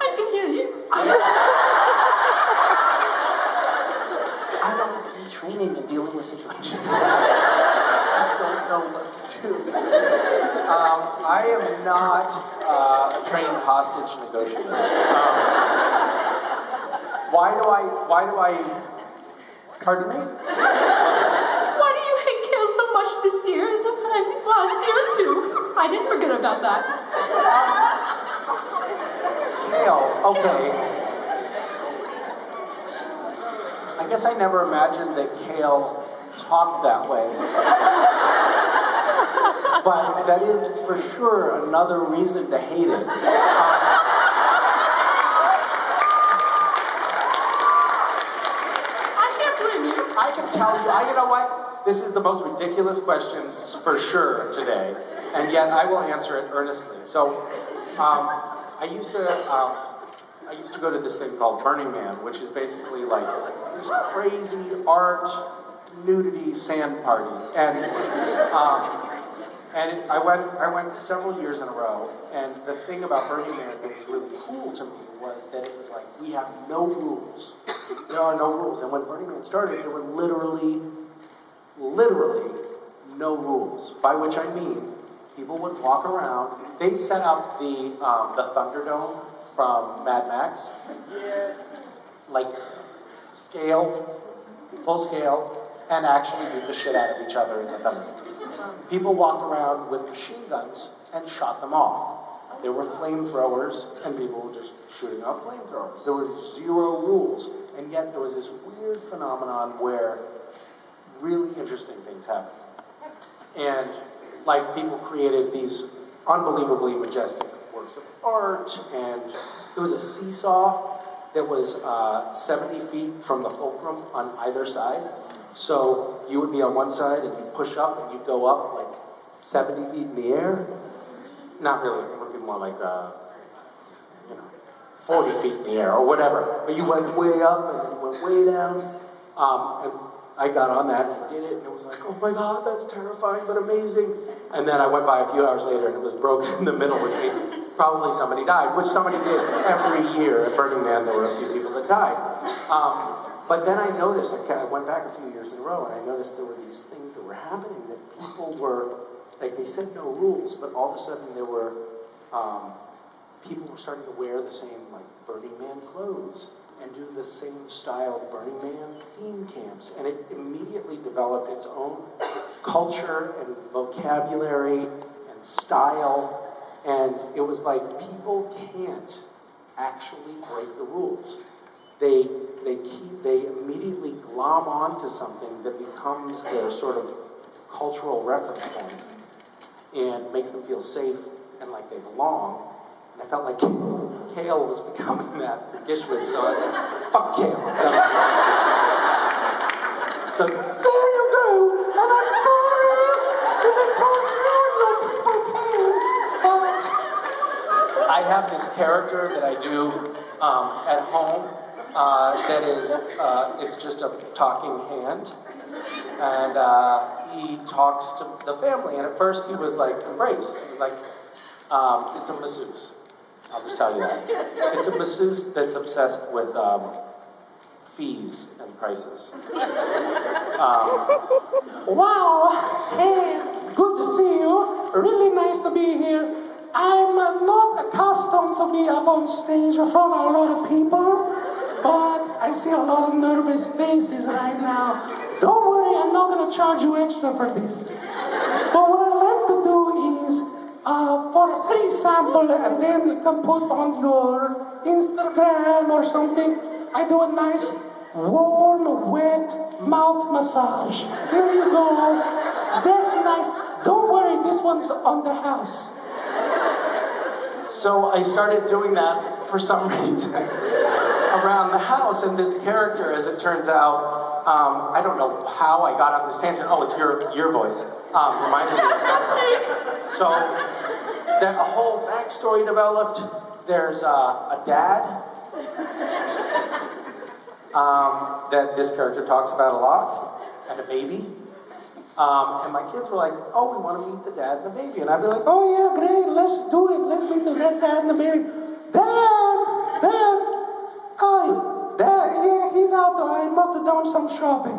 I can hear you. I don't need training in dealing with situations. I don't know what to do. I am not a trained hostage negotiator. Why do I, pardon me? Why do you hate kale so much this year? And last year too. I didn't forget about that. Kale, okay. I guess I never imagined that kale talked that way. But that is for sure another reason to hate it. I can't blame you. I can tell you, you know what? This is the most ridiculous questions for sure today, and yet I will answer it earnestly. So, I used to go to this thing called Burning Man, which is basically like this crazy art, nudity, sand party, and I went several years in a row. And the thing about Burning Man that was really cool to me was that it was like we have no rules. There are no rules. And when Burning Man started, there were literally no rules. By which I mean, people would walk around. They'd set up the Thunderdome from Mad Max, like full scale, and actually beat the shit out of each other in the Thunderdome. People walked around with machine guns and shot them off. There were flamethrowers, and people were just shooting off flamethrowers. There were zero rules, and yet there was this weird phenomenon where really interesting things happened. And like people created these unbelievably majestic works of art, and there was a seesaw that was 70 feet from the fulcrum on either side. So you would be on one side and you'd push up and you'd go up like 70 feet in the air. Not really, it would be more like 40 feet in the air or whatever. But you went way up and then you went way down. And I got on that and did it, and it was like, oh my God, that's terrifying but amazing. And then I went by a few hours later and it was broken in the middle, which means probably somebody died, which somebody did every year at Burning Man. There were a few people that died. But then I noticed, I went back a few years in a row, and I noticed there were these things that were happening that people were, like they said no rules, but all of a sudden there were, people were starting to wear the same like Burning Man clothes and do the same style Burning Man theme camps. And it immediately developed its own culture and vocabulary and style. And it was like people can't actually break the rules. They immediately glom onto something that becomes their sort of cultural reference point and makes them feel safe and like they belong. And I felt like kale was becoming that for Gishwhes, so I was like, fuck kale. So there you go, and I'm sorry if it caused you and your people pain, but I have this character that I do at home. That is, it's just a talking hand, and he talks to the family, and at first he was like embraced. He was like, it's a masseuse. I'll just tell you that. It's a masseuse that's obsessed with fees and prices. Wow, hey, good to see you. Really nice to be here. I'm not accustomed to be up on stage in front of a lot of people. But I see a lot of nervous faces right now. Don't worry, I'm not going to charge you extra for this. But what I like to do is, for a free sample, and then you can put on your Instagram or something, I do a nice, warm, wet mouth massage. There you go. That's nice. Don't worry, this one's on the house. So I started doing that for some reason around the house, and this character, as it turns out, I don't know how I got on this tangent. Oh, it's your voice. Reminded me of that. So a whole backstory developed. There's a dad that this character talks about a lot, and a baby. And my kids were like, oh, we want to meet the dad and the baby. And I'd be like, oh yeah, great, let's do it. Let's meet the dad and the baby. Dad, yeah, he's out there. I must have done some shopping.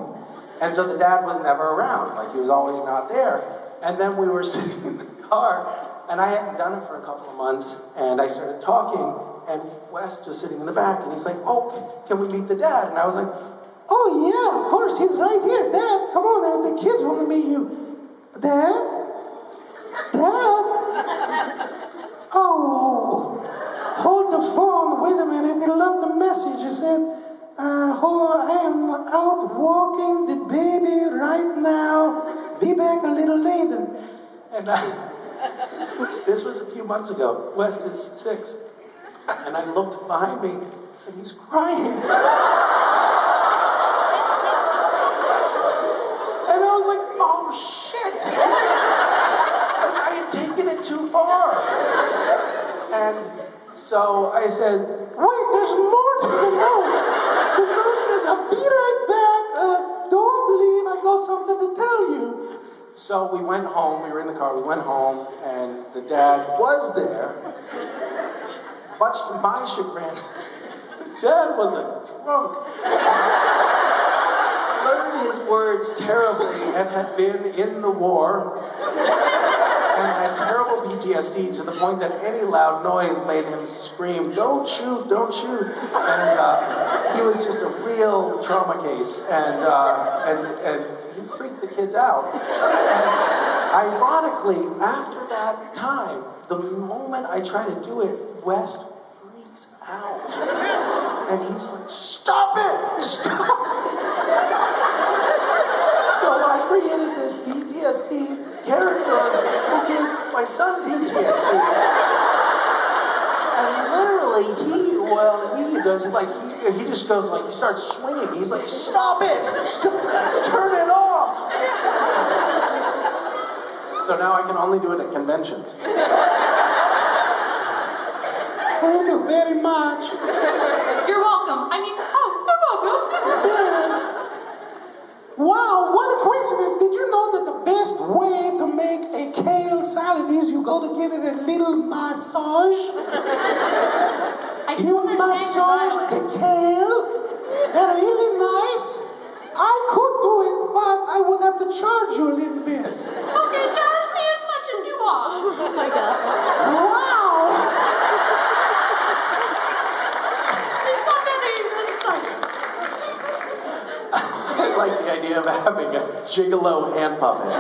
And so the dad was never around. Like, he was always not there. And then we were sitting in the car, and I hadn't done it for a couple of months, and I started talking, and Wes was sitting in the back, and he's like, oh, can we meet the dad? And I was like, oh yeah, of course, he's right here. Dad, come on, the kids want to meet you. Dad? Oh, hold the phone, wait a minute, I love the message. It said, I am out walking the baby right now. Be back a little later. And this was a few months ago. Wes is 6. And I looked behind me, and he's crying. And I was like, oh shit. I had taken it too far. And so I said, wait, there's more to the note. The note says, I'll be right back. Don't leave, I got something to tell you. So we went home, we were in the car, we went home, and the dad was there. Much to my chagrin, the dad was a drunk. Slurred his words terribly and had been in the war. And had terrible PTSD to the point that any loud noise made him scream, don't shoot, don't shoot. And he was just a real trauma case. And he freaked the kids out. And ironically, after that time, the moment I try to do it, Wes freaks out. And he's like, stop it! Stop! So I created this PTSD character who gave my son PTSD. And literally, he just goes like, he starts swinging. He's like, stop it! Turn it off! So now I can only do it at conventions. Thank you very much. You're welcome. You're welcome. Wow, what a coincidence. Did you know that the best way to make a kale salad is you go to give it a little massage? You massage the kale. They're really nice. I could do it, but I would have to charge you a little bit. Okay, charge me as much as you want. Oh my God. Wow. It's not very exciting. I like the idea of having a gigolo hand puppet.